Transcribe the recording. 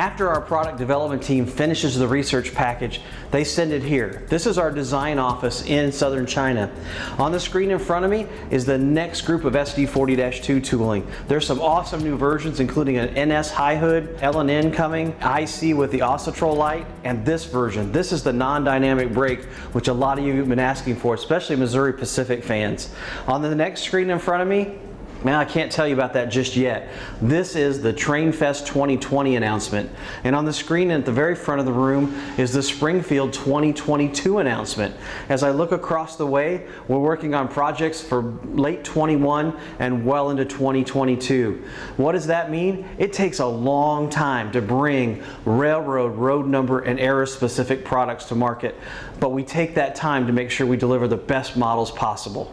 After our product development team finishes the research package, they send it here. This is our design office in southern China. On the screen in front of me is the next group of SD40-2 tooling. There's some awesome new versions, including an NS high hood, L&N coming, IC with the Oscitrol light, and this version. This is the non-dynamic brake, which a lot of you have been asking for, especially Missouri Pacific fans. On the next screen in front of me, man, I can't tell you about that just yet. This is the TrainFest 2020 announcement. And on the screen at the very front of the room is the Springfield 2022 announcement. As I look across the way, we're working on projects for late 21 and well into 2022. What does that mean? It takes a long time to bring railroad, road number, and era specific products to market. But we take that time to make sure we deliver the best models possible.